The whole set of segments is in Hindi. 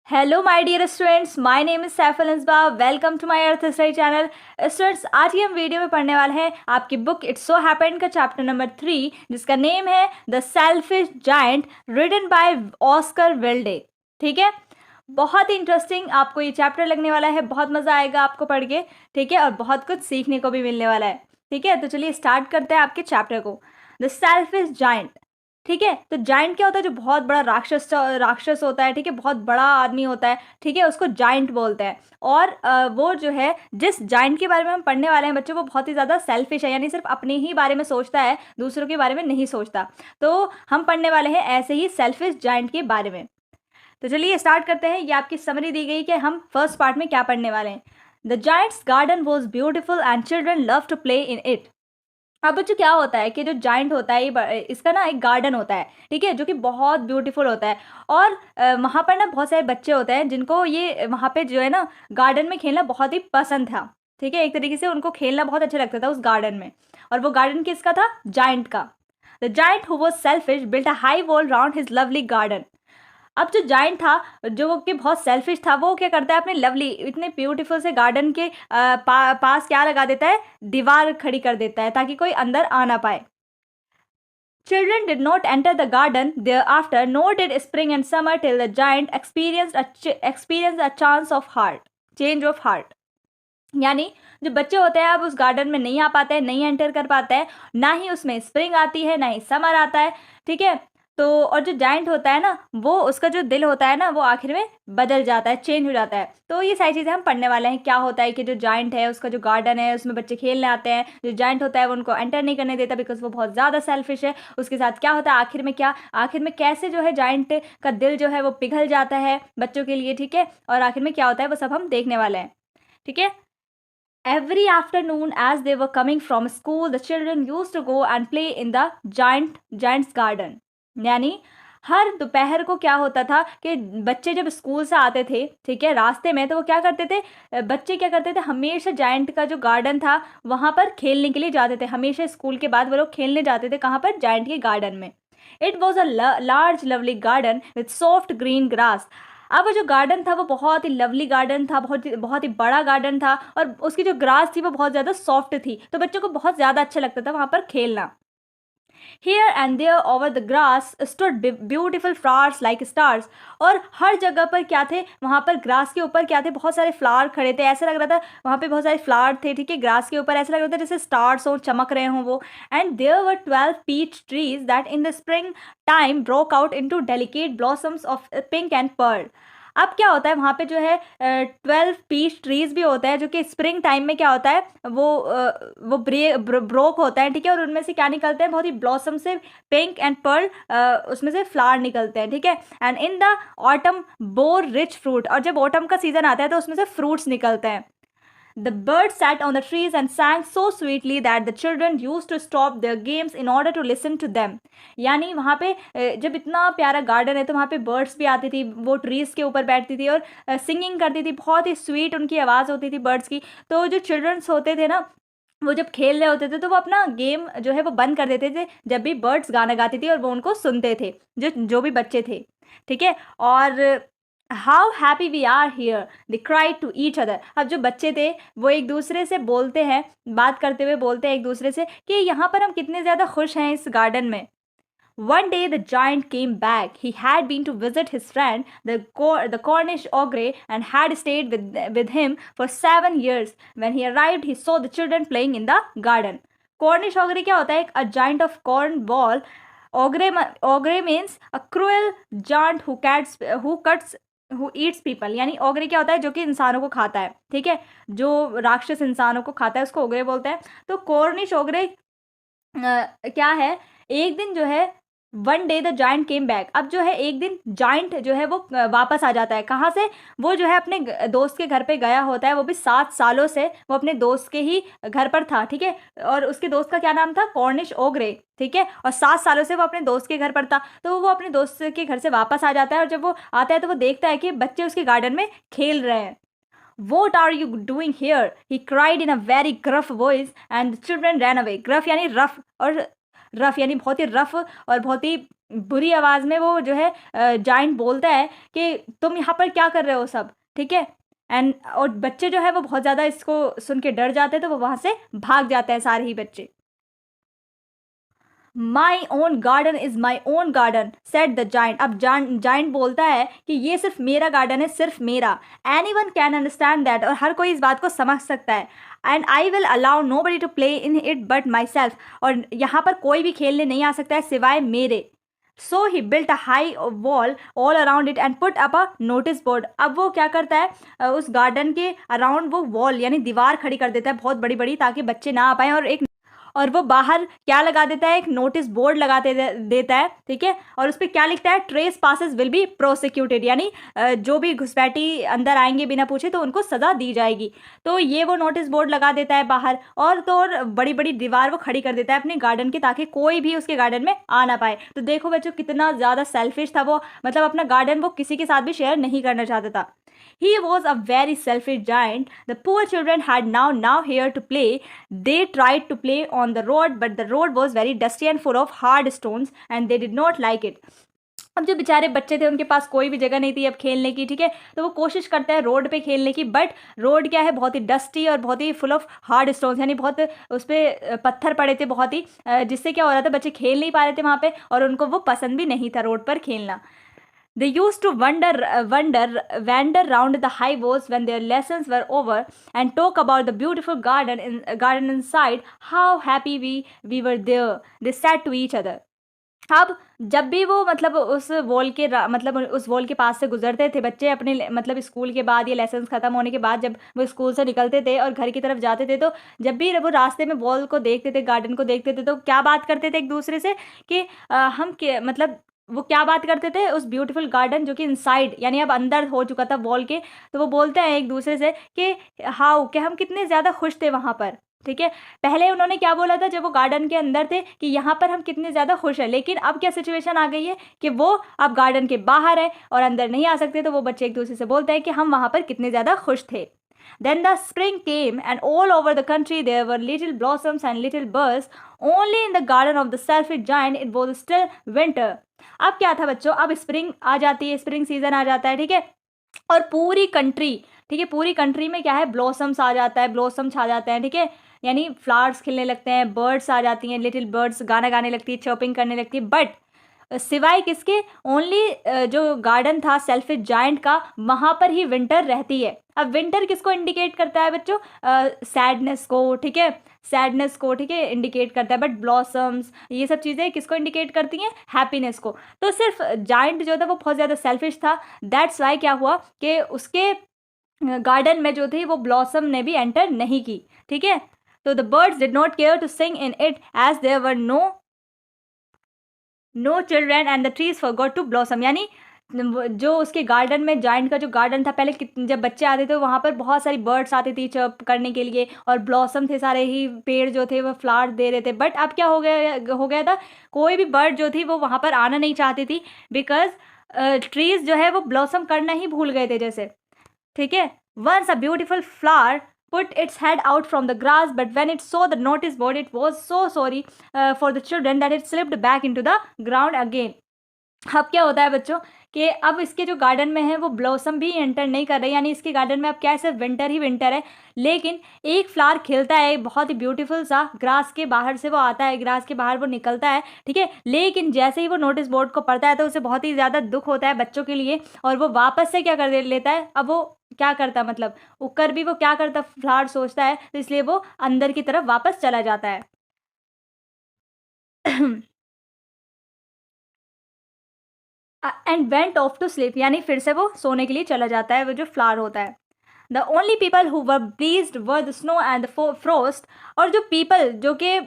Hello my dear students, my name is Saiful इंस्बा। Welcome to my earth study channel. Students, आज ही हम वीडियो में पढ़ने वाले हैं आपकी बुक इट्स सो हैपेंड का चैप्टर नंबर 3, जिसका नेम है the selfish giant, written by Oscar Wilde. ठीक है, बहुत ही इंटरेस्टिंग आपको ये चैप्टर लगने वाला है, बहुत मज़ा आएगा आपको पढ़ के। ठीक है, और बहुत कुछ सीखने को भी मिलने वाला है। ठीक है, तो चलिए स्टार्ट करते हैं आपके चैप्टर को। The selfish giant. ठीक है, तो जाइंट क्या होता है? जो बहुत बड़ा राक्षस होता है। ठीक है, बहुत बड़ा आदमी होता है। ठीक है, उसको जाइंट बोलते हैं। और वो जो है, जिस जाइंट के बारे में हम पढ़ने वाले हैं बच्चों, वो बहुत ही ज़्यादा सेल्फिश है, यानी सिर्फ अपने ही बारे में सोचता है, दूसरों के बारे में नहीं सोचता। तो हम पढ़ने वाले हैं ऐसे ही सेल्फिश जाइंट के बारे में। तो चलिए स्टार्ट करते हैं। ये आपकी समरी दी गई कि हम फर्स्ट पार्ट में क्या पढ़ने वाले हैं। The giant's garden was beautiful and children love to play in it. अब बच्चों क्या होता है कि जो जाइंट होता है, इसका ना एक गार्डन होता है। ठीक है, जो कि बहुत ब्यूटीफुल होता है। और वहाँ पर ना बहुत सारे बच्चे होते हैं जिनको ये वहाँ पे जो है ना गार्डन में खेलना बहुत ही पसंद था। ठीक है, एक तरीके से उनको खेलना बहुत अच्छा लगता था उस गार्डन में। और वो गार्डन किसका था? जाइंट का। The giant who was selfish built a high wall round his lovely garden. अब जो जाइंट था, जो कि बहुत सेल्फिश था, वो क्या करता है? अपने लवली इतने ब्यूटीफुल से गार्डन के पास क्या लगा देता है? दीवार खड़ी कर देता है ताकि कोई अंदर आ ना पाए। Children did not enter the garden thereafter, nor did spring and summer till the giant experienced a change of heart. यानी जो बच्चे होते हैं अब उस गार्डन में नहीं आ पाते हैं, नहीं एंटर कर पाते हैं, ना ही उसमें स्प्रिंग आती है, ना ही समर आता है। ठीक है, तो और जो जाइंट होता है ना, वो उसका जो दिल होता है ना, वो आखिर में बदल जाता है, चेंज हो जाता है। तो ये सारी चीज़ें हम पढ़ने वाले हैं। क्या होता है कि जो जाइंट है, उसका जो गार्डन है, उसमें बच्चे खेलने आते हैं। जो जाइंट होता है वो उनको एंटर नहीं करने देता, बिकॉज वो बहुत ज़्यादा सेल्फिश है। उसके साथ क्या होता है आखिर में? आखिर में कैसे जो है जाइंट का दिल जो है वो पिघल जाता है बच्चों के लिए। ठीक है, और आखिर में क्या होता है वो सब हम देखने वाले हैं। ठीक है, every afternoon, as they were coming from school, the children used to go and play in the giant's garden. यानी हर दोपहर को क्या होता था कि बच्चे जब स्कूल से आते थे, ठीक है, रास्ते में, तो वो क्या करते थे? बच्चे क्या करते थे? हमेशा जाइंट का जो गार्डन था वहाँ पर खेलने के लिए जाते थे। हमेशा स्कूल के बाद वो लोग खेलने जाते थे। कहाँ पर? जाइंट के गार्डन में। It was a large lovely garden with soft green grass. अब वो जो गार्डन था वो बहुत ही लवली गार्डन था, बहुत बहुत ही बड़ा गार्डन था। और उसकी जो ग्रास थी वो बहुत ज़्यादा सॉफ्ट थी, तो बच्चों को बहुत ज़्यादा अच्छा लगता था वहाँ पर खेलना। Here and there over the grass stood beautiful flowers like stars. और हर जगह पर क्या थे? वहाँ पर ग्रास के ऊपर क्या थे? बहुत सारे फ्लावर खड़े थे। ऐसा लग रहा था वहाँ पे बहुत सारे फ्लावर थे। ठीक है, ग्रास के ऊपर ऐसा लग रहा था जैसे स्टार्स हो, चमक रहे हों वो। And there were 12 peach trees that in the spring time broke out into delicate blossoms of pink and pearl. अब क्या होता है वहाँ पे जो है 12 पीच ट्रीज भी होता है, जो कि स्प्रिंग टाइम में क्या होता है वो ब्रोक होता है। ठीक है, और उनमें से क्या निकलते हैं? बहुत ही ब्लॉसम से पिंक एंड पर्ल, उसमें से फ्लावर निकलते हैं। ठीक है, and in the autumn bore rich fruit. और जब ऑटम का सीजन आता है तो उसमें से फ्रूट्स निकलते हैं। The birds sat on the trees and sang so sweetly that the children used to stop their games in order to listen to them. यानी वहाँ पे जब इतना प्यारा गार्डन है तो वहाँ पे बर्ड्स भी आती थी, वो ट्रीज के ऊपर बैठती थी और सिंगिंग करती थी। बहुत ही स्वीट उनकी आवाज़ होती थी बर्ड्स की। तो जो चिल्ड्रंस होते थे ना, वो जब खेल रहे होते थे तो वो अपना गेम जो है वो बंद कर देते थे जब भी बर्ड्स गाना गाती थी, और वो उनको सुनते थे, जो जो भी बच्चे थे। ठीक है, और how happy we are here they cry to each other. अब जो बच्चे थे वो एक दूसरे से बोलते हैं, बात करते हुए बोलते हैं एक दूसरे से कि यहाँ पर हम कितने ज़्यादा खुश हैं इस गार्डन में। One day the giant came back. He had been to visit his friend, the Cornish ogre, and had stayed with him for 7 years. When he arrived, he saw the children playing in the garden. Cornish ogre क्या होता है? A giant of corn ball. Ogre means a cruel giant who eats people. यानी ओगरे क्या होता है? जो कि इंसानों को खाता है। ठीक है, जो राक्षस इंसानों को खाता है उसको ओगरे बोलते हैं। तो कॉर्निश ओगरे क्या है? एक दिन जो है one day the giant came back. अब जो है एक दिन जाइंट जो है वो वापस आ जाता है। कहाँ से? वो जो है अपने दोस्त के घर पे गया होता है। वो भी 7 सालों से वो अपने दोस्त के ही घर पर था। ठीक है, और उसके दोस्त का क्या नाम था? कॉर्निश ओगरे। ठीक है, और 7 सालों से वो अपने दोस्त के घर पर था। तो वो अपने दोस्त के घर से वापस आ जाता है, और जब वो आता है तो वो देखता है कि बच्चे उसके गार्डन में खेल रहे हैं। What are you doing here? He cried in a very gruff voice and the children ran away. Gruff यानी रफ, और रफ यानी बहुत ही रफ और बहुत ही बुरी आवाज़ में वो जो है जायंट बोलता है कि तुम यहाँ पर क्या कर रहे हो सब, ठीक है। और बच्चे जो है वो बहुत ज़्यादा इसको सुन के डर जाते हैं, तो वो वहाँ से भाग जाते हैं सारे ही बच्चे। My own garden is my own garden set the giant. अब जाइंट बोलता है कि ये सिर्फ मेरा गार्डन है, सिर्फ मेरा। Any one can understand that, और हर कोई इस बात को समझ सकता है। And I will allow nobody to play in it but myself, और यहाँ पर कोई भी खेलने नहीं आ सकता है सिवाय मेरे। So he built a high wall all around it and put up a notice board. अब वो क्या करता है, उस गार्डन के अराउंड वो वॉल यानी दीवार खड़ी कर देता है बहुत बड़ी बड़ी, ताकि बच्चे ना आ पाए। और वो बाहर क्या लगा देता है, एक नोटिस बोर्ड देता है, ठीक है। और उस पर क्या लिखता है, trace passes will be prosecuted, यानी जो भी घुसपैठी अंदर आएंगे बिना पूछे तो उनको सज़ा दी जाएगी। तो ये वो नोटिस बोर्ड लगा देता है बाहर, और तो और बड़ी बड़ी दीवार वो खड़ी कर देता है अपने गार्डन की, ताकि कोई भी उसके गार्डन में आ ना पाए। तो देखो बच्चों कितना ज़्यादा सेल्फिश था वो, मतलब अपना गार्डन वो किसी के साथ भी शेयर नहीं करना चाहता था। He was a very selfish giant. The poor children had now here to play. They tried to play on the road, but the road was very dusty and full of hard stones, and they did not like it. अब जो बेचारे बच्चे थे उनके पास कोई भी जगह नहीं थी अब खेलने की, ठीक है। तो वो कोशिश करते हैं रोड पे खेलने की, बट रोड क्या है, बहुत ही डस्टी और बहुत ही फुल ऑफ हार्ड स्टोन्स, यानी बहुत उस पर पत्थर पड़े थे बहुत ही, जिससे क्या हो रहा था, बच्चे खेल नहीं पा रहे थे वहाँ पे, और उनको वो पसंद भी नहीं था रोड पर खेलना। They used to wander round the high walls when their lessons were over and talk about the beautiful garden inside. How happy we were there, they said to each other. अब जब भी वो मतलब उस वॉल के मतलब उस वॉल के पास से गुजरते थे बच्चे अपने मतलब स्कूल के बाद, ये लेसन्स ख़त्म होने के बाद, जब वो स्कूल से निकलते थे और घर की तरफ जाते थे, तो जब भी वो रास्ते में वॉल को देखते थे, गार्डन को देखते थे, तो क्या बात करते थे एक दूसरे से कि मतलब वो क्या बात करते थे उस ब्यूटीफुल गार्डन जो कि इनसाइड यानी अब अंदर हो चुका था वॉल के। तो वो बोलते हैं एक दूसरे से कि हाउ, कि हम कितने ज़्यादा खुश थे वहाँ पर, ठीक है। पहले उन्होंने क्या बोला था जब वो गार्डन के अंदर थे कि यहाँ पर हम कितने ज़्यादा खुश हैं, लेकिन अब क्या सिचुएशन आ गई है कि वो अब गार्डन के बाहर है और अंदर नहीं आ सकते। तो वो बच्चे एक दूसरे से बोलते हैं कि हम वहाँ पर कितने ज़्यादा खुश थे। Then the spring came, and all over the country there were little blossoms and little birds. Only in the garden of the selfish giant it was still winter. अब क्या था बच्चों, अब स्प्रिंग आ जाती है, स्प्रिंग सीजन आ जाता है, ठीक है। और पूरी कंट्री, ठीक है, पूरी कंट्री में क्या है, ब्लॉसम्स आ जाता है, ब्लॉसम छा जाते हैं, ठीक है। यानी फ्लावर्स खिलने लगते हैं, बर्ड्स आ जाती हैं, लिटिल बर्ड्स गाना गाने लगती है, चर्पिंग करने लगती है, बट सिवाय किसके, ओनली जो गार्डन था सेल्फिश जायंट का, वहाँ पर ही विंटर रहती है। अब विंटर किसको इंडिकेट करता है बच्चों, सैडनेस को, ठीक है, सैडनेस को, ठीक है, इंडिकेट करता है। बट ब्लॉसम्स ये सब चीज़ें किसको इंडिकेट करती हैं, हैप्पीनेस को। तो सिर्फ जायंट जो था वो बहुत ज़्यादा सेल्फिश था, दैट्स वाई क्या हुआ कि उसके गार्डन में जो थी वो ब्लॉसम ने भी एंटर नहीं की, ठीक है। तो the birds did not care to sing in it as there were no children and the trees forgot to blossom, यानी जो उसके गार्डन में, जाइंट का जो गार्डन था पहले, जब बच्चे आते थे वहाँ पर बहुत सारी बर्ड्स आती थी चर्प करने के लिए, और ब्लॉसम थे, सारे ही पेड़ जो थे वो फ्लावर दे रहे थे। बट अब क्या हो गया था, कोई भी बर्ड जो थी वो वहाँ पर आना नहीं चाहती थी, बिकॉज ट्रीज जो है वो ब्लॉसम करना ही भूल गए थे जैसे, ठीक है। Once a beautiful flower put its head out from the grass, but when it saw the notice board it was so sorry for the children that it slipped back into the ground again. अब क्या होता है बच्चों कि अब इसके जो गार्डन में है वो ब्लॉसम भी एंटर नहीं कर रही, यानी इसके गार्डन में अब क्या है, सिर्फ विंटर ही विंटर है। लेकिन एक फ्लावर खिलता है बहुत ही ब्यूटीफुल सा, ग्रास के बाहर से वो आता है, ग्रास के बाहर वो निकलता है, ठीक है। लेकिन जैसे ही वो नोटिस बोर्ड को पढ़ता है तो उसे बहुत ही ज़्यादा दुख होता है बच्चों के लिए, और वो वापस से क्या कर लेता है, अब वो क्या करता है, मतलब उकर भी वो क्या करता, फ्लावर सोचता है, तो इसलिए वो अंदर की तरफ वापस चला जाता है। And went off to sleep, यानी फिर से वो सोने के लिए चला जाता है, वो जो फ्लावर होता है। The only people who were pleased were the snow and the frost, और जो पीपल जो कि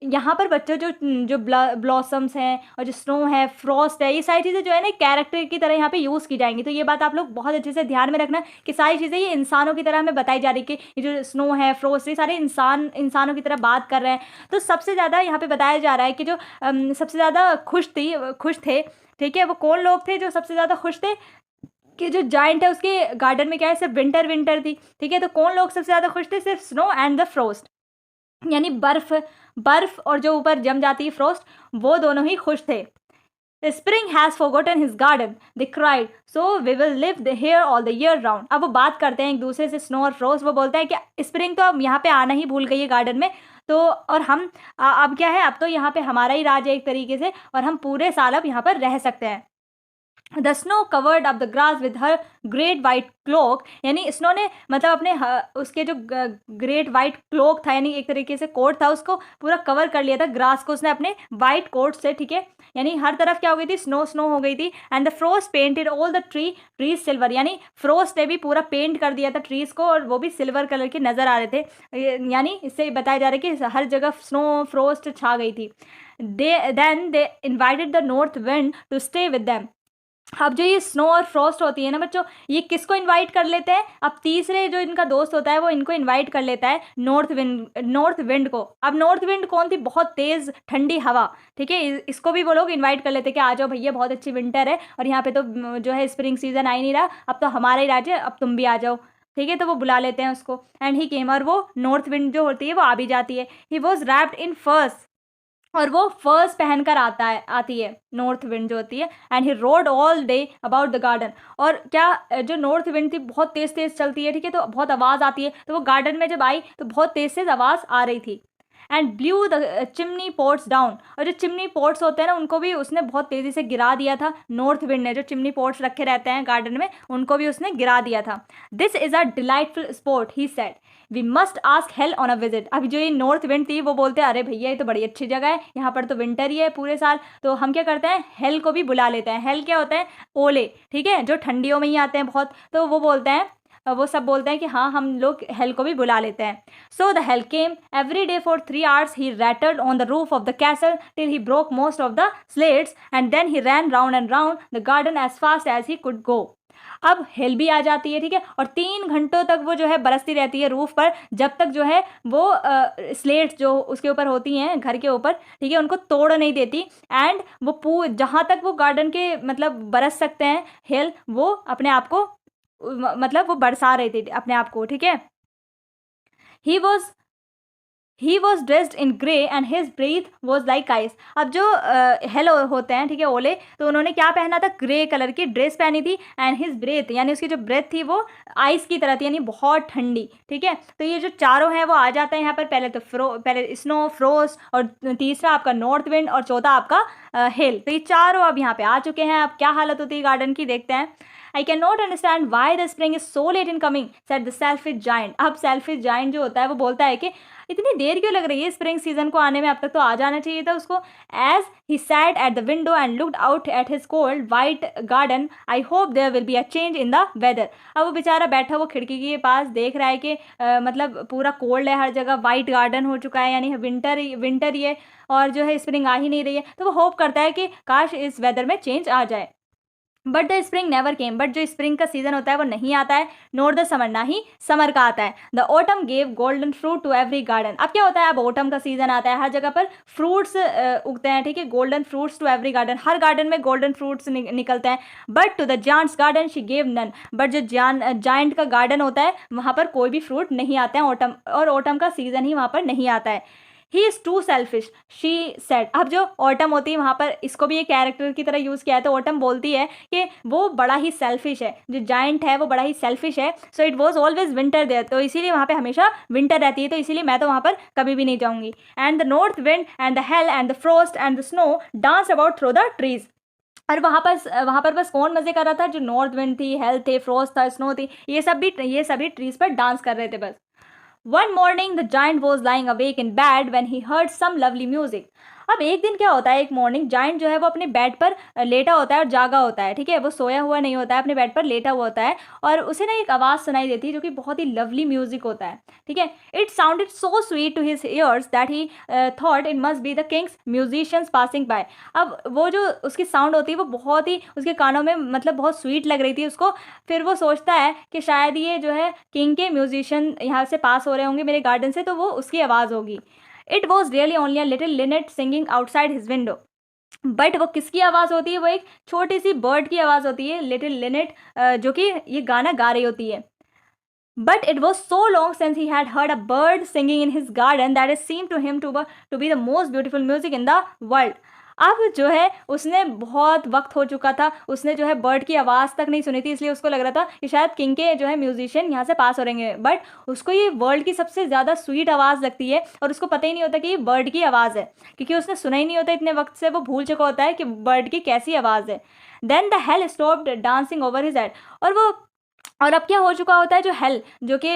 यहाँ पर बच्चों जो जो ब्लॉसम्स हैं और जो स्नो है, फ्रॉस्ट है, ये सारी चीज़ें जो है ना कैरेक्टर की तरह यहाँ पे यूज़ की जाएंगी। तो ये बात आप लोग बहुत अच्छे से ध्यान में रखना कि सारी चीज़ें ये इंसानों की तरह हमें बताई जा रही कि ये जो स्नो है, फ्रॉस्ट, ये सारे इंसानों की तरह बात कर रहे हैं। तो सबसे ज़्यादा यहाँ पे बताया जा रहा है कि जो सबसे ज़्यादा खुश थे, ठीक है, वो कौन लोग थे जो सबसे ज़्यादा खुश थे, कि जो जाइंट है उसके गार्डन में क्या है, सिर्फ विंटर थी, ठीक है। तो कौन लोग सबसे ज़्यादा खुश थे, सिर्फ स्नो एंड द फ्रोस्ट, यानी बर्फ और जो ऊपर जम जाती है फ्रोस्ट, वो दोनों ही खुश थे। Spring has forgotten his garden, they cried, so we will live here all the year round. अब वो बात करते हैं एक दूसरे से, स्नो और फ्रोस्ट। वो बोलता है कि स्प्रिंग तो अब यहाँ पे आना ही भूल गई है गार्डन में, तो और हम अब क्या है, अब तो यहाँ पे हमारा ही राज है एक तरीके से, और हम पूरे साल अब यहाँ पर रह सकते हैं। The snow covered up the grass with her great white cloak, यानी स्नो ने मतलब अपने उसके जो ग्रेट वाइट क्लोक था, यानी एक तरीके से कोट था, उसको पूरा कवर कर लिया था ग्रास को उसने अपने वाइट कोट से, ठीक है। यानी हर तरफ क्या हो गई थी, स्नो स्नो हो गई थी। And the frost painted all the trees silver, यानी फ्रोस्ट ने भी पूरा पेंट कर दिया था ट्रीज को, और वो भी सिल्वर कलर के नजर आ रहे थे। यानी इससे बताया जा रहा है कि हर जगह स्नो फ्रोस्ट छा गई थी। Then they invited the north wind to stay with them. अब जो ये स्नो और फ्रॉस्ट होती है ना बच्चों, ये किसको इनवाइट कर लेते हैं, अब तीसरे जो इनका दोस्त होता है वो इनको इनवाइट कर लेता है नॉर्थ विंड को। अब नॉर्थ विंड कौन थी, बहुत तेज ठंडी हवा, ठीक है। इसको भी वो लोग इनवाइट कर लेते हैं कि आ जाओ भैया, बहुत अच्छी विंटर है और यहाँ पे तो जो है स्प्रिंग सीजन आ ही नहीं रहा, अब तो हमारा ही राज्य है, अब तुम भी आ जाओ, ठीक है। तो वो बुला लेते हैं उसको। एंड ही केम, और वो नॉर्थ विंड जो होती है वो आ भी जाती है। ही वॉज रैप्ड इन फर्स, और वो फर्स्ट पहनकर आती है नॉर्थ विंड जो होती है। And he road all day about the garden, और क्या जो नॉर्थ विंड थी बहुत तेज तेज चलती है, ठीक है, तो बहुत आवाज़ आती है, तो वो गार्डन में जब आई तो बहुत तेज तेज आवाज़ आ रही थी। And blew the chimney pots down, और जो चिमनी पोट्स होते हैं ना उनको भी उसने बहुत तेज़ी से गिरा दिया था नॉर्थ विंड ने। जो चिमनी पोट्स रखे रहते हैं गार्डन में उनको भी उसने गिरा दिया था। This is a delightful sport, he said, we must ask hail on a visit. अभी जो ये नॉर्थ विंड थी वो बोलते हैं अरे भैया ये तो बड़ी अच्छी जगह है, यहाँ पर तो विंटर ही है पूरे साल, तो हम क्या करते हैं, हेल को भी बुला लेते हैं। हेल क्या होता है, ओले, ठीक है, जो ठंडियों में ही आते हैं बहुत, तो वो बोलते हैं, वो सब बोलते हैं कि हाँ हम लोग हेल को भी बुला लेते हैं। So the hail came every day for 3 hours, he rattled on the roof of the castle till he broke most of the slates, and then he ran round and round the garden as fast as he could go. अब हेल भी आ जाती है, ठीक है, और 3 घंटों तक वो जो है बरसती रहती है रूफ पर, जब तक जो है वो स्लेट्स जो उसके ऊपर होती हैं घर के ऊपर, ठीक है, उनको तोड़ नहीं देती। एंड वो जहाँ तक वो गार्डन के मतलब बरस सकते हैं हेल, वो अपने आप को मतलब वो बरसा रहे थे अपने आप को, ठीक है। He was dressed in grey and his breath was like ice. अब जो हेलो होते हैं, ठीक है, ओले, तो उन्होंने क्या पहना था, ग्रे कलर की ड्रेस पहनी थी। एंड हिज ब्रेथ, यानी उसकी जो ब्रेथ थी वो आइस की तरह थी, यानी बहुत ठंडी, ठीक है। तो ये जो चारों हैं वो आ जाते हैं यहाँ पर, पहले तो पहले स्नो, फ्रोस्ट, और तीसरा आपका नॉर्थ विंड, और चौथा आपका हेल। तो ये चारों अब यहाँ पे आ चुके हैं। अब क्या हालत होती है गार्डन की, देखते हैं। I cannot understand why the spring is so late in coming, said the selfish giant. अब selfish giant जो होता है वो बोलता है कि इतनी देर क्यों लग रही है स्प्रिंग सीजन को आने में, अब तक तो आ जाना चाहिए था उसको। As he sat at the window and looked out at his cold white garden, I hope there will be a change in the weather. अब वो बेचारा बैठा वो खिड़की के पास देख रहा है कि मतलब पूरा कोल्ड है हर जगह, वाइट गार्डन हो चुका है, यानी विंटर ही है, और जो है स्प्रिंग आ ही नहीं रही है। तो वो होप करता है कि काश इस वेदर में चेंज आ जाए। But the spring never came, but जो स्प्रिंग का सीजन होता है वो नहीं आता है, नोर द समर, ना ही समर का आता है। The autumn gave golden fruit to every garden. अब क्या होता है, अब ऑटम का सीजन आता है, हर जगह पर फ्रूट्स उगते हैं, ठीक है, golden fruits to every garden, हर गार्डन में गोल्डन फ्रूट्स निकलते हैं। But to the giant's garden she gave none, बट जो जायंट का गार्डन होता है वहाँ पर कोई भी फ्रूट नहीं आते हैं ऑटम, और ऑटम का सीजन ही वहाँ पर नहीं आता है। He is too selfish, she said. अब जो ऑटम होती है वहाँ पर इसको भी एक कैरेक्टर की तरह यूज़ किया है, तो ऑटम बोलती है कि वो बड़ा ही सेल्फिश है, जो जायंट है वो बड़ा ही सेल्फिश है। So it was always winter there, तो इसीलिए वहाँ पे हमेशा विंटर रहती है, तो इसीलिए मैं तो वहाँ पर कभी भी नहीं जाऊँगी। And the north wind and the hell and the frost and the snow dance about through the trees. और वहाँ पर बस कौन मज़े कर रहा था, जो नॉर्थ विंड थी, हेल थे, फ्रोस्ट था, स्नो थी, ये सभी ट्रीज पर डांस कर रहे थे बस। One morning the giant was lying awake in bed when he heard some lovely music. अब एक दिन क्या होता है, एक मॉर्निंग जाइंट जो है वो अपने बेड पर लेटा होता है और जागा होता है, ठीक है, वो सोया हुआ नहीं होता है, अपने बेड पर लेटा हुआ होता है, और उसे ना एक आवाज़ सुनाई देती है जो कि बहुत ही लवली म्यूजिक होता है, ठीक है। It sounded so sweet to his ears that he thought it must be the king's musicians passing by. अब वो जो उसकी साउंड होती है वो बहुत ही उसके कानों में मतलब बहुत स्वीट लग रही थी उसको। फिर वो सोचता है कि शायद ये जो है किंग के म्यूजिशियन यहाँ से पास हो रहे होंगे मेरे गार्डन से, तो वो उसकी आवाज़ होगी। It was really only a little Lynette singing outside his window. But वो किसकी आवाज़ होती है, वो एक छोटी सी बर्ड की आवाज़ होती है, लिटिल लिनेट, जो कि ये गाना गा रही होती है। But it was so long since he had heard a bird singing in his garden that it seemed to him to be the most beautiful music in the world. अब जो है उसने बहुत वक्त हो चुका था, उसने जो है बर्ड की आवाज़ तक नहीं सुनी थी, इसलिए उसको लग रहा था कि शायद किंग के जो है म्यूजिशियन यहाँ से पास हो रहेंगे, बट उसको ये वर्ल्ड की सबसे ज़्यादा स्वीट आवाज़ लगती है और उसको पता ही नहीं होता कि ये बर्ड की आवाज़ है, क्योंकि उसने सुना ही नहीं होता इतने वक्त से, वो भूल चुका होता है कि बर्ड की कैसी आवाज़ है। Then the hail stopped dancing over his head, और अब क्या हो चुका होता है, जो हेल जो कि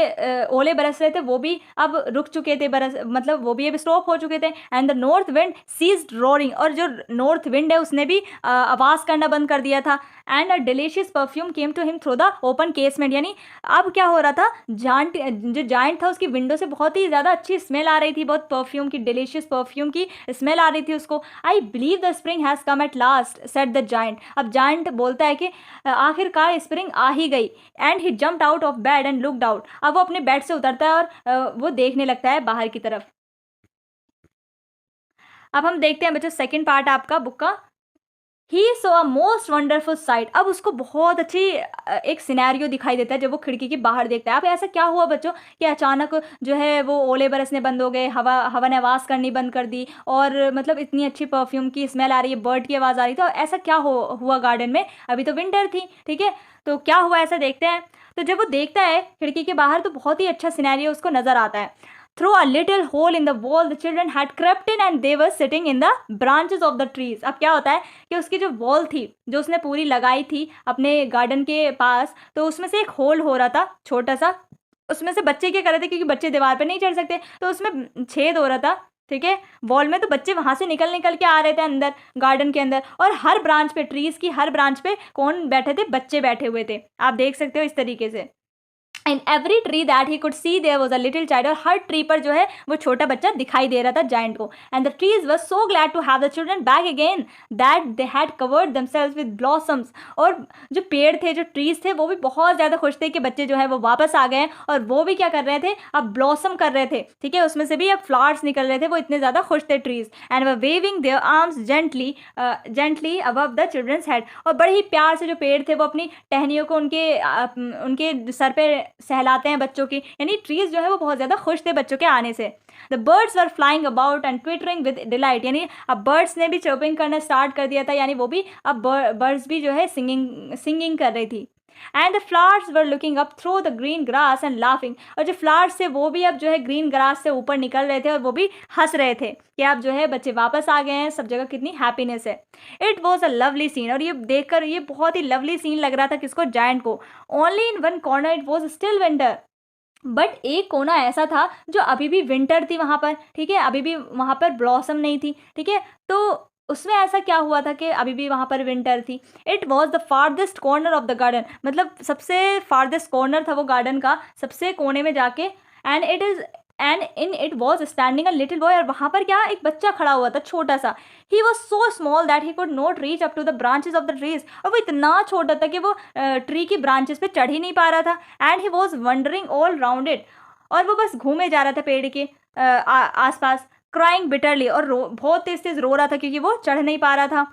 ओले बरस रहे थे वो भी अब रुक चुके थे बरस, मतलब वो भी अब स्टॉप हो चुके थे। And the north wind ceased roaring, और जो नॉर्थ विंड है उसने भी आवाज़ करना बंद कर दिया था। And a delicious perfume came to him through the open casement, यानी अब क्या हो रहा था, जो जाइंट था उसकी विंडो से बहुत ही ज़्यादा अच्छी स्मेल आ रही थी, बहुत परफ्यूम की, डिलीशियस परफ्यूम की स्मेल आ रही थी उसको। I believe the spring has come at last said the giant, अब जाइंट बोलता है कि आखिरकार स्प्रिंग आ ही गई। And he jumped out of bed and looked out, अब वो अपने बेड से उतरता है और वो देखने लगता है बाहर की तरफ। अब हम देखते हैं बच्चों सेकंड पार्ट आपका बुक का। ही सो अ मोस्ट वंडरफुल साइट, अब उसको बहुत अच्छी एक सिनेरियो दिखाई देता है जब वो खिड़की के बाहर देखता है। अब ऐसा क्या हुआ बच्चों कि अचानक जो है वो ओले बरसने बंद हो गए, हवा हवा ने आवाज़ करनी बंद कर दी, और मतलब इतनी अच्छी परफ्यूम की स्मेल आ रही है, बर्ड की आवाज़ आ रही थी, और ऐसा क्या हुआ गार्डन में, अभी तो विंटर थी, ठीक है, तो क्या हुआ ऐसा देखते हैं। तो जब वो देखता है खिड़की के बाहर तो बहुत ही अच्छा सिनेरियो उसको नज़र आता है। Through a little hole in the wall, the children had crept in and they were sitting in the branches of the trees. अब क्या होता है कि उसकी जो वॉल थी जो उसने पूरी लगाई थी अपने गार्डन के पास, तो उसमें से एक होल हो रहा था छोटा सा, उसमें से बच्चे क्या कर रहे थे, क्योंकि बच्चे दीवार पर नहीं चढ़ सकते, तो उसमें छेद हो रहा था, ठीक है, वॉल में, तो बच्चे वहां से निकल निकल के आ रहे थे अंदर गार्डन के अंदर, और हर ब्रांच पे, ट्रीज की हर ब्रांच पे कौन बैठे थे, बच्चे बैठे हुए थे, आप देख सकते हो इस तरीके से। In every tree that he could see there was a little child, और हर ट्री पर जो है वो छोटा बच्चा दिखाई दे रहा था जायंट को। And the trees were so glad to have the children back again that they had covered themselves with blossoms, और जो पेड़ थे, जो ट्रीज थे, वो भी बहुत ज़्यादा खुश थे कि बच्चे जो है वो वापस आ गए हैं, और वो भी क्या कर रहे थे, अब ब्लॉसम कर रहे थे, ठीक है, उसमें से भी अब फ्लावर्स निकल रहे थे, वो इतने ज़्यादा खुश थे trees. And were waving their arms gently above the children's head, और बड़े ही प्यार से जो पेड़ थे वो अपनी टहनियों को उनके सर पे सहलाते हैं बच्चों की, यानी ट्रीज जो है वो बहुत ज़्यादा खुश थे बच्चों के आने से। The birds were flying about and twittering with delight, यानी अब बर्ड्स ने भी चर्पिंग करना स्टार्ट कर दिया था, यानी वो भी अब बर्ड्स भी जो है सिंगिंग कर रही थी। And the flowers were looking up through the green grass and laughing, और जो फ्लावर्स थे वो भी अब जो है ग्रीन ग्रास से ऊपर निकल रहे थे और वो भी हंस रहे थे कि अब जो है बच्चे वापस आ गए हैं, सब जगह कितनी हैप्पीनेस है। It was a lovely scene, और ये देखकर ये बहुत ही लवली सीन लग रहा था किसको, जायंट को। Only in one corner it was still winter, but एक कोना ऐसा था जो अभी भी विंटर थी वहाँ पर, ठीक है, अभी भी वहाँ पर ब्लॉसम नहीं थी, ठीक है, तो उसमें ऐसा क्या हुआ था कि अभी भी वहाँ पर विंटर थी। It was the farthest corner of the garden, मतलब सबसे फार्देस्ट कॉर्नर था वो गार्डन का, सबसे कोने में जाके। And in it was standing a little boy, और वहाँ पर क्या एक बच्चा खड़ा हुआ था छोटा सा। He was so small that he could not reach up to the branches of the trees, और वो इतना छोटा था कि वो ट्री की ब्रांचेस पे चढ़ ही नहीं पा रहा था। And he was wondering all round it, और वो बस घूमे जा रहा था पेड़ के आसपास, क्राइंग बिटरली, और बहुत तेज तेज रो रहा था क्योंकि वो चढ़ नहीं पा रहा था।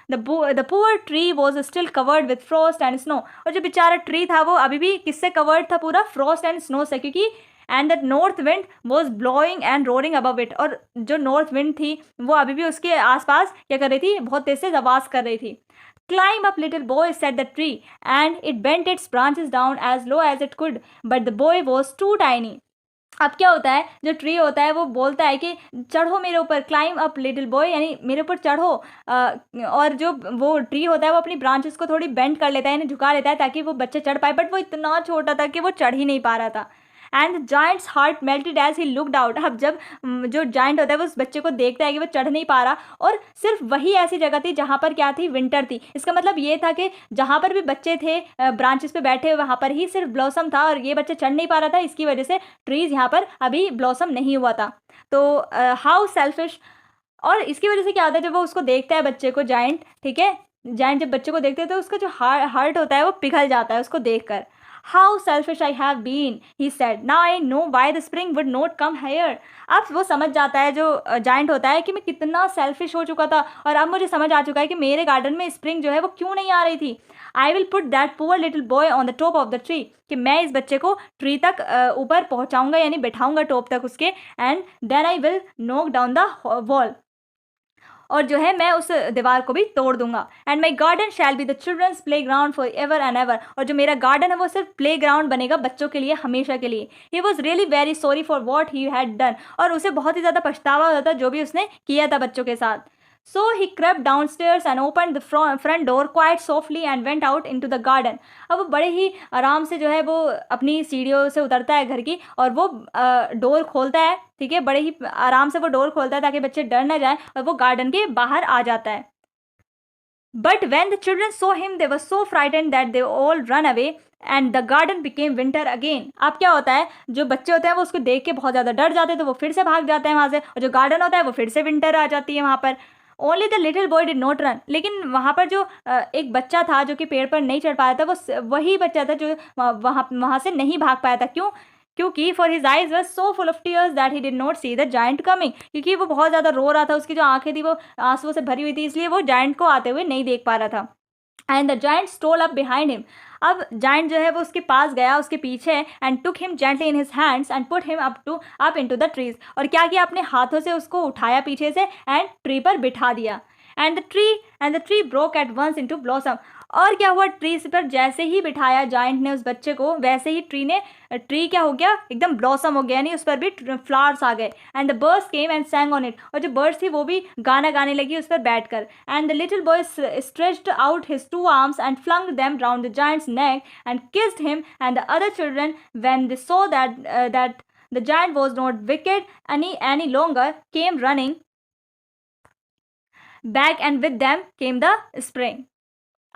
The poor tree was still covered with Frost and snow, और जो बेचारा ट्री था वो अभी भी किससे कवर्ड था, पूरा फ्रॉस्ट एंड स्नो से, क्योंकि and the north wind was blowing and roaring above it, और जो नॉर्थ विंड थी वो अभी भी उसके आसपास क्या कर रही थी, बहुत तेज से आवाज़ कर रही थी। Climb up little boy said the tree and it bent its branches down as low as it could, but the boy was too tiny. अब क्या होता है, जो ट्री होता है वो बोलता है कि चढ़ो मेरे ऊपर, क्लाइम अप लिटिल बॉय, यानी मेरे ऊपर चढ़ो। और जो वो ट्री होता है वो अपनी ब्रांचेस को थोड़ी बेंड कर लेता है, यानी झुका लेता है ताकि वो बच्चे चढ़ पाए, बट वो इतना छोटा था कि वो चढ़ ही नहीं पा रहा था। And giant's heart melted as he looked out, अब जब जो जाइंट होता है वो उस बच्चे को देखता है कि वो चढ़ नहीं पा रहा, और सिर्फ वही ऐसी जगह थी जहाँ पर क्या थी, विंटर थी। इसका मतलब ये था कि जहाँ पर भी बच्चे थे ब्रांचेस पे बैठे हुए, वहाँ पर ही सिर्फ ब्लॉसम था, और ये बच्चा चढ़ नहीं पा रहा था, इसकी वजह से ट्रीज यहाँ पर अभी ब्लॉसम नहीं हुआ था। तो हाउ सेल्फिश, और इसकी वजह से क्या होता है, जब वो उसको देखता है बच्चे को, जाइंट, ठीक है, जाइंट जब बच्चे को देखते हैं तो उसका जो हार्ट होता है वो पिघल जाता है उसको देखकर। How selfish I have been, he said, now I know why the spring would not come higher. अब वो समझ जाता है, जो जाइंट होता है, कि मैं कितना सेल्फिश हो चुका था, और अब मुझे समझ आ चुका है कि मेरे गार्डन में स्प्रिंग जो है वो क्यों नहीं आ रही थी। I will put that poor little boy on the top of the tree, कि मैं इस बच्चे को ट्री तक ऊपर पहुंचाऊंगा, यानी बैठाऊंगा टॉप तक उसके, and then I will knock down the wall. और जो है मैं उस दीवार को भी तोड़ दूंगा। And my garden shall be the children's playground for ever and ever, और जो मेरा गार्डन है वो सिर्फ प्ले ग्राउंड बनेगा बच्चों के लिए हमेशा के लिए। He was really very sorry for what he had done, और उसे बहुत ही ज़्यादा पछतावा होता था जो भी उसने किया था बच्चों के साथ। So he crept downstairs and opened the front door quite softly and went out into the garden. अब वो बड़े ही आराम से जो है वो अपनी सीढ़ियों से उतरता है घर की, और वो डोर खोलता है, ठीक है, बड़े ही आराम से वो डोर खोलता है ताकि बच्चे डर ना जाए, और वो गार्डन के बाहर आ जाता है। But when the children saw him, they were so frightened that they all run away and the garden became winter again. अब क्या होता है, जो बच्चे होते हैं वो उसको देख के बहुत ज़्यादा डर जाते हैं, तो वो फिर से भाग जाते हैं वहाँ से, और जो गार्डन होता है वो फिर से विंटर आ जाती है वहाँ पर। Only the little boy did not run, लेकिन वहाँ पर जो एक बच्चा था जो कि पेड़ पर नहीं चढ़ पाया था, वो वही बच्चा था जो वहाँ से नहीं भाग पाया था। क्यों? क्योंकि for his eyes were so full of tears that he did not see the giant coming, क्योंकि वो बहुत ज़्यादा रो रहा था, उसकी जो आंखें थी वो आंसुओं से भरी हुई थी, इसलिए वो जायंट को आते हुए नहीं देख पा रहा था। And the giant stole up behind him, अब जायंट जो है वो उसके पास गया, उसके पीछे, and took him gently in his hands and put him up into the trees, और क्या किया, अपने हाथों से उसको उठाया पीछे से एंड ट्री पर बिठा दिया। And the tree broke at once into blossom, और क्या हुआ, ट्री पर जैसे ही बिठाया जायंट ने उस बच्चे को, वैसे ही ट्री क्या हो गया, एकदम ब्लॉसम हो गया, यानी उस पर भी फ्लावर्स आ गए। And the birds came and sang on it, और जो बर्ड्स थी वो भी गाना गाने लगी उस पर बैठकर। And the little boy stretched out his 2 arms and flung them round the giant's neck and kissed him, and the other children, when they saw that the giant was not wicked any longer, came running back, and with them came the spring.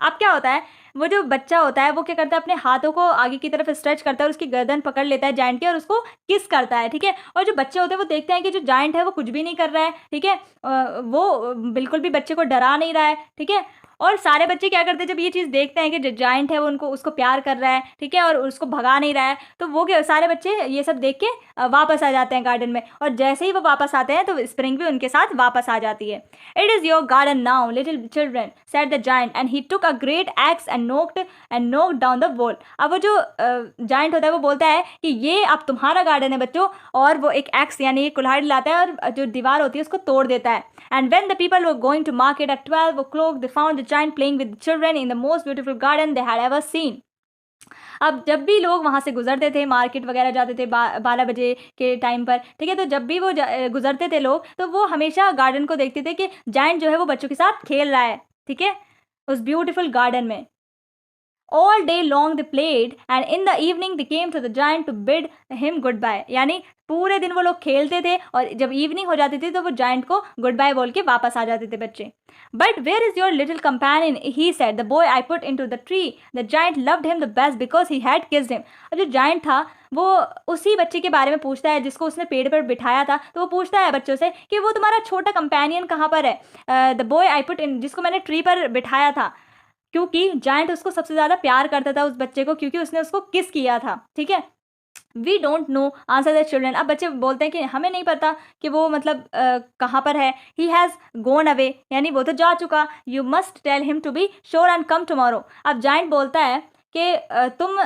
अब क्या होता है, वो जो बच्चा होता है वो क्या करता है, अपने हाथों को आगे की तरफ स्ट्रेच करता है और उसकी गर्दन पकड़ लेता है जायंट की, और उसको किस करता है, ठीक है। और जो बच्चे होते हैं वो देखते हैं कि जो जायंट है वो कुछ भी नहीं कर रहा है, ठीक है, वो बिल्कुल भी बच्चे को डरा नहीं रहा है, ठीक है। और सारे बच्चे क्या करते हैं, जब ये चीज़ देखते हैं कि जो जायंट है वो उसको प्यार कर रहा है, ठीक है, और उसको भगा नहीं रहा है, तो वो क्या, सारे बच्चे ये सब देख के वापस आ जाते हैं गार्डन में, और जैसे ही वो वापस आते हैं तो स्प्रिंग भी उनके साथ वापस आ जाती है। It is your garden now little children, said the giant, and he took a great axe and knocked down the wall. अब वो जो जायंट होता है वो बोलता है कि ये अब तुम्हारा गार्डन है बच्चों, और वो एक एक्स यानी एक कुल्हाड़ी लाता है और जो दीवार होती है उसको तोड़ देता है। And when the people were going to market at 12 o'clock, they found the giant playing with children in the most beautiful garden they had ever seen. अब जब भी लोग वहाँ से गुजरते थे, मार्केट वगैरह जाते थे 12 बजे के टाइम पर, ठीक है, तो जब भी वो गुजरते थे लोग, तो वो हमेशा गार्डन को देखते थे कि जायंट जो है वो बच्चों के साथ खेल रहा है, ठीक है, उस ब्यूटीफुल गार्डन में। All day long they played and in the evening they came to the giant to bid him goodbye, यानी पूरे दिन वो लोग खेलते थे और जब इवनिंग हो जाती थी तो वो जायंट को गुड बाय बोल के वापस आ जाते थे बच्चे। But where is your little companion, he said, the boy I put into the tree, the giant loved him the best because he had kissed him. और जो जायंट था वो उसी बच्चे के बारे में पूछता है जिसको उसने पेड़ पर बिठाया था, तो वो पूछता है बच्चों से कि वो तुम्हारा छोटा कंपेनियन कहाँ पर है, the boy I put in, जिसको मैंने ट्री पर बिठाया था, क्योंकि जायंट उसको सबसे ज़्यादा प्यार करता था उस बच्चे को, क्योंकि उसने उसको किस किया था, ठीक है। We don't know answer the children, अब बच्चे बोलते हैं कि हमें नहीं पता कि वो मतलब कहाँ पर है। ही हैज़ गोन अवे, यानी वो तो जा चुका। You must tell him to be sure and come tomorrow, अब जायंट बोलता है कि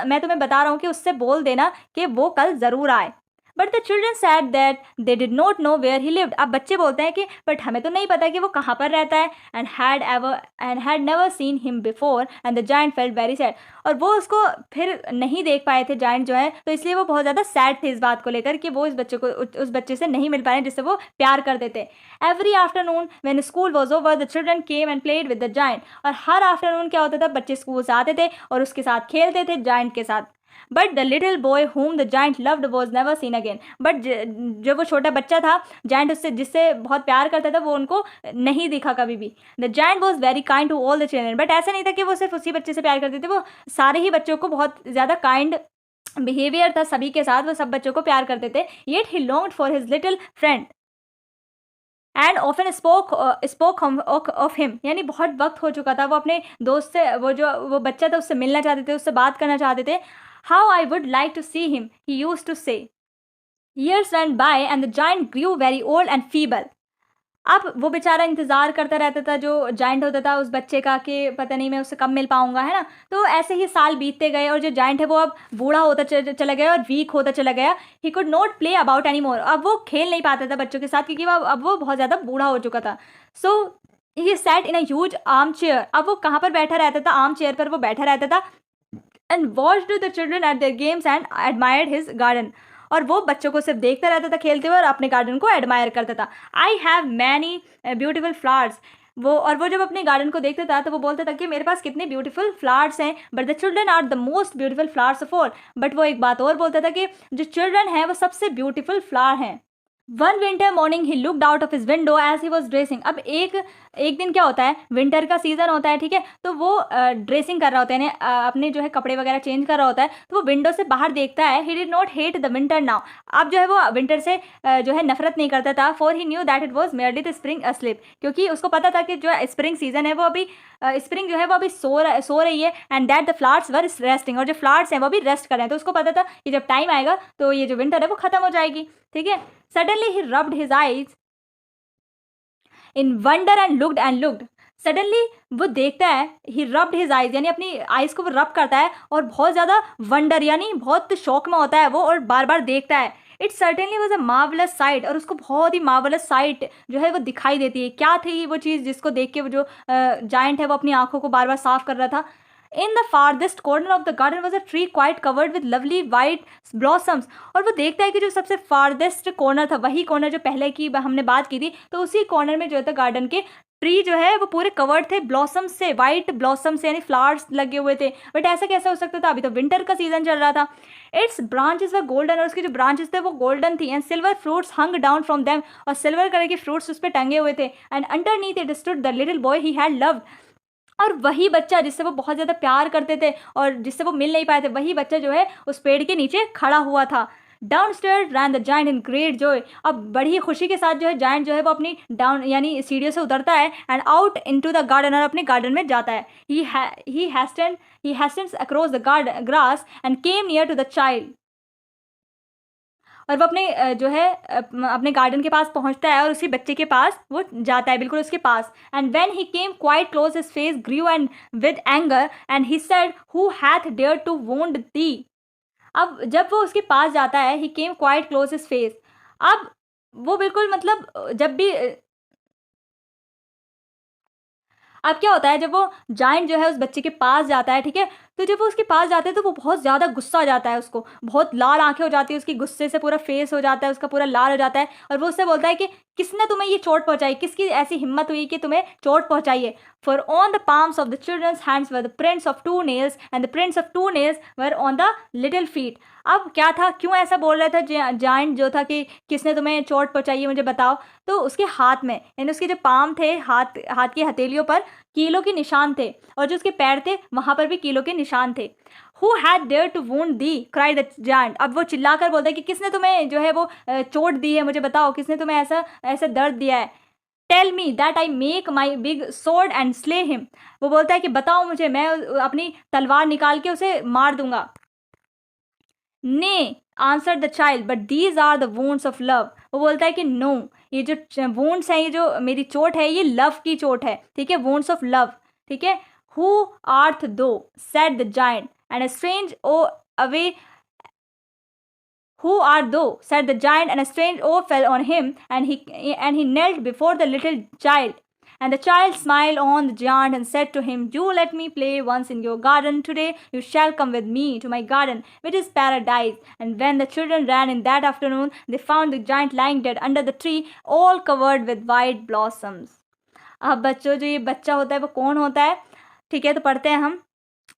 मैं तुम्हें बता रहा हूँ कि उससे बोल देना कि वो कल ज़रूर आए। But the children said that they did not know where he lived, अब बच्चे बोलते हैं कि बट हमें तो नहीं पता कि वो कहाँ पर रहता है। And had never seen him before and the giant felt very sad, और वो उसको फिर नहीं देख पाए थे जायंट जो है, तो इसलिए वो बहुत ज़्यादा सैड थे इस बात को लेकर कि वो उस बच्चे से नहीं मिल पाए जिससे वो प्यार करते थे। Every afternoon when school was over the children came and played with the giant, और हर आफ्टरनून क्या होता था, बच्चे स्कूल से आते थे और उसके साथ खेलते थे जायंट के साथ। But the little boy whom the giant loved was never seen again, but जो वो छोटा बच्चा था जायंट जिससे बहुत प्यार करता था वो उनको नहीं दिखा कभी भी। The giant was very kind to all the children, but ऐसा नहीं था कि वो सिर्फ उसी बच्चे से प्यार करते थे, वो सारे ही बच्चों को बहुत ज़्यादा काइंड बिहेवियर था सभी के साथ, वो सब बच्चों को प्यार करते थे। Yet he longed for his little friend and often spoke of him, यानी बहुत वक्त हो चुका था, वो अपने दोस्त से, वो बच्चा था उससे मिलना चाहते थे, उससे बात करना चाहते थे। How I would like to see him, he used to say. Years went by and the giant grew very old and feeble. अब वो बेचारा इंतज़ार करता रहता था, जो जायंट होता था उस बच्चे का, कि पता नहीं मैं उससे कब मिल पाऊँगा, है ना? तो ऐसे ही साल बीतते गए और जो जायंट है वो अब बूढ़ा होता चला गया और वीक होता चला गया। ही could not play about anymore. अब वो खेल नहीं पाता था बच्चों के साथ, क्योंकि वो अब वो बहुत ज़्यादा बूढ़ा हो चुका था। So he sat in a huge arm chair. अब वो कहाँ पर बैठा रहता था? आर्म चेयर पर वो बैठा रहता था। And watched the children eight there games and admired his garden. और वो बच्चों को सिर्फ देखता रहता था खेलते हुए और अपने गार्डन को एडमायर करता था। I have many beautiful flowers. वो जब अपने गार्डन को देखता था तो वो बोलता था कि मेरे पास कितने ब्यूटीफुल फ्लावर्स हैं, but the children are the most beautiful flowers of all. But वो एक बात और बोलता था कि जो चिल्ड्रन है वो सबसे ब्यूटीफुल फ्लावर हैं। One winter morning he looked out of his window as he was dressing. अब एक एक दिन क्या होता है, विंटर का सीजन होता है, ठीक है, तो वो ड्रेसिंग कर रहा होता है, यानी अपने जो है कपड़े वगैरह चेंज कर रहा होता है, तो वो विंडो से बाहर देखता है। He did not hate the winter now. अब जो है वो विंटर से जो है नफरत नहीं करता था, for he knew that it was merely the spring asleep. क्योंकि उसको पता था कि जो स्प्रिंग सीजन है वो अभी स्प्रिंग जो है वो अभी सो रही है, and that the flowers were resting. और जो फ्लावर्स हैं वो भी रेस्ट कर रहे हैं। तो उसको पता था कि जब टाइम आएगा तो ये जो विंटर है वो खत्म हो जाएगी, ठीक है। Suddenly he rubbed his eyes in wonder and looked. Suddenly वो देखता है, ही रब्ड हिज आईज, यानी अपनी आईज को वो रब करता है और बहुत ज़्यादा वंडर यानी बहुत शौक में होता है वो, और बार बार देखता है। It certainly was a marvellous site. और उसको बहुत ही मार्वलस साइट जो है वो दिखाई देती है। क्या थी वो चीज़ जिसको देख के वो जो जायंट है वो अपनी आंखों को बार बार साफ कर रहा था? In the farthest corner of the garden was a tree quite covered with lovely white blossoms. और वो देखता है कि जो सबसे फारदेस्ट कॉर्नर था, वही कॉर्नर जो पहले की हमने बात की थी, तो उसी कॉर्नर में जो था गार्डन के ट्री जो है वो पूरे कवर्ड थे ब्लॉसम से, वाइट ब्लॉसम से, यानी फ्लावर्स लगे हुए थे। बट ऐसा कैसे हो सकता था? अभी तो विंटर का सीजन चल रहा था। It's branches were golden. और उसके जो ब्रांचेस थे वो गोल्डन थी। And silver fruits hung down from them. और सिल्वर कलर के फ्रूट्स उस पर टंगे हुए थे। And underneath it stood the little boy he had loved. और वही बच्चा जिससे वो बहुत ज़्यादा प्यार करते थे और जिससे वो मिल नहीं पाए थे, वही बच्चा जो है उस पेड़ के नीचे खड़ा हुआ था। Downstairs ran the giant in great joy. अब बड़ी खुशी के साथ जो है जाइंट जो है वो अपनी डाउन यानी सीढ़ियों से उतरता है, and out into the garden, और अपने गार्डन में जाता है। He hastens across the garden grass and came near to the child. और वो अपने जो है अपने गार्डन के पास पहुंचता है और उसी बच्चे के पास वो जाता है, बिल्कुल उसके पास। And when he came quite close his face grew and with anger and he said who hath dare to wound thee. अब जब वो उसके पास जाता है, he came quite close his face. अब वो बिल्कुल मतलब जब भी अब क्या होता है, जब वो जायंट जो है उस बच्चे के पास जाता है, ठीक है, तो जब वो उसके पास जाते हैं तो वो बहुत ज़्यादा गुस्सा आ जाता है, उसको बहुत लाल आंखें हो जाती है उसकी, गुस्से से पूरा फेस हो जाता है उसका, पूरा लाल हो जाता है। और वो उससे बोलता है कि किसने तुम्हें ये चोट पहुंचाई, किसकी ऐसी हिम्मत हुई कि तुम्हें चोट पहुंचाई है? For on the palms of the children's hands were the prints of 2 nails and the prints of 2 nails were on the little feet. अब क्या था, क्यों ऐसा बोल रहा था जायंट जो था कि किसने तुम्हें चोट पहुंचाई है मुझे बताओ? तो उसके हाथ में, यानी उसके जो पाम थे, हाथ हाथ की हथेलियों पर कीलों के निशान थे, और जो उसके पैर थे वहां पर भी कीलों के निशान थे। Who had dared to wound thee? cried the giant। अब वो चिल्लाकर बोलता है कि किसने तुम्हें जो है वो चोट दी है, मुझे बताओ किसने तुम्हें ऐसा ऐसा दर्द दिया है? Tell me that I make my big sword and slay him. वो बोलता है कि बताओ मुझे, मैं अपनी तलवार निकाल के उसे मार दूंगा। Nay answer the child but these are the wounds of love. वो बोलता है कि नो, ये जो वोन्ड्स हैं, ये जो मेरी चोट है, ये लव की चोट है, ठीक है, वोन्ड्स ऑफ लव, ठीक है। हु आर्थ दो said the giant and a strange awe away who art thou said the giant, and a strange awe fell on him, and he knelt before the little child. And the child smiled on the giant and said to him, you let me play once in your garden. Today you shall come with me to my garden, which is paradise. And when the children ran in that afternoon, they found the giant lying dead under the tree, all covered with white blossoms. अब बच्चों, जो ये बच्चा होता है वो कौन होता है, ठीक है, तो पढ़ते हैं हम।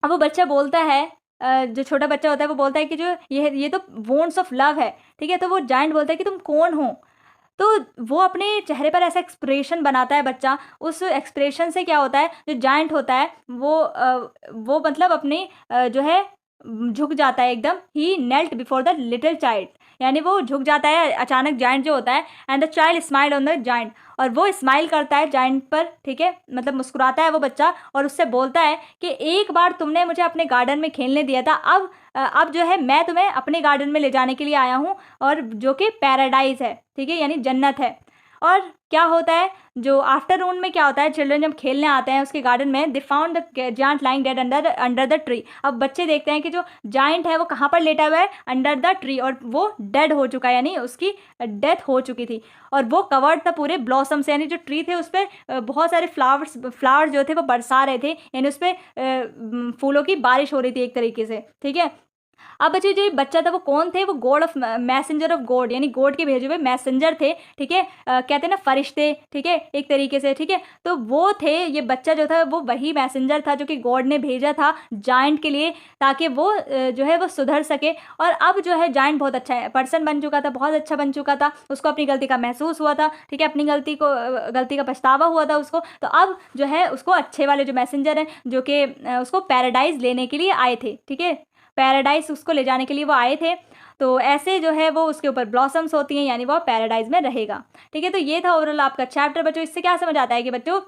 अब वो बच्चा बोलता है, जो छोटा बच्चा होता है वो बोलता है कि जो ये तो वोन्ड्स ऑफ लव है, ठीक है। तो वो जायंट बोलता है कि तुम कौन हो? तो वो अपने चेहरे पर ऐसा एक्सप्रेशन बनाता है बच्चा। उस एक्सप्रेशन से क्या होता है, जो जायंट होता है वो मतलब अपने जो है झुक जाता है एकदम। ही knelt before the little child, यानी वो झुक जाता है अचानक जायंट जो होता है। And the child smile on the giant, और वो स्माइल करता है जायंट पर, ठीक है, मतलब मुस्कुराता है वो बच्चा, और उससे बोलता है कि एक बार तुमने मुझे अपने गार्डन में खेलने दिया था, अब जो है मैं तुम्हें अपने गार्डन में ले जाने के लिए आया हूँ, और जो कि पैराडाइज है, ठीक है, यानी जन्नत है। और क्या होता है, जो आफ्टरनून में क्या होता है, चिल्ड्रन जब खेलने आते हैं उसके गार्डन में, they found the giant lying dead under the tree. अब बच्चे देखते हैं कि जो जायंट है वो कहाँ पर लेटा हुआ है, अंडर द ट्री, और वो डेड हो चुका है, यानी उसकी डेथ हो चुकी थी। और वो कवर्ड था पूरे ब्लॉसम से, यानी जो ट्री थे उस पर बहुत सारे फ्लावर्स जो थे वो बरसा रहे थे, यानी उस पर फूलों की बारिश हो रही थी एक तरीके से, ठीक है। अब बच्चे जो बच्चा था वो कौन थे, वो God of messenger of God, यानी गॉड के भेजे हुए मैसेंजर थे, ठीक है। कहते हैं ना फरिश्ते, ठीक है, एक तरीके से, ठीक है। तो वो थे, ये बच्चा जो था वो वही मैसेंजर था जो कि गॉड ने भेजा था जायंट के लिए, ताकि वो जो है वो सुधर सके। और अब जो है जायंट बहुत अच्छा पर्सन बन चुका था, बहुत अच्छा बन चुका था, उसको अपनी गलती का महसूस हुआ था, ठीक है, अपनी गलती का पछतावा हुआ था उसको। तो अब जो है उसको अच्छे वाले जो मैसेंजर हैं जो कि उसको पैराडाइज लेने के लिए आए थे, ठीक है, पैराडाइज उसको ले जाने के लिए वो आए थे। तो ऐसे जो है वो उसके ऊपर ब्लॉसम्स होती हैं, यानी वो पैराडाइज में रहेगा, ठीक है। तो ये था ओवरऑल आपका चैप्टर बच्चों। इससे क्या समझ आता है कि बच्चों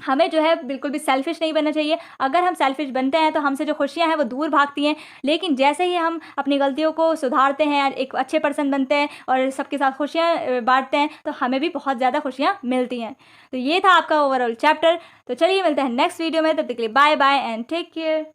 हमें जो है बिल्कुल भी सेल्फिश नहीं बनना चाहिए। अगर हम सेल्फिश बनते हैं तो हमसे जो खुशियां हैं वो दूर भागती हैं, लेकिन जैसे ही हम अपनी गलतियों को सुधारते हैं, एक अच्छे पर्सन बनते हैं और सबके साथ खुशियां बांटते हैं, तो हमें भी बहुत ज़्यादा खुशियां मिलती हैं। तो ये था आपका ओवरऑल चैप्टर। तो चलिए मिलते हैं नेक्स्ट वीडियो में, तब तक के लिए bye bye and take care.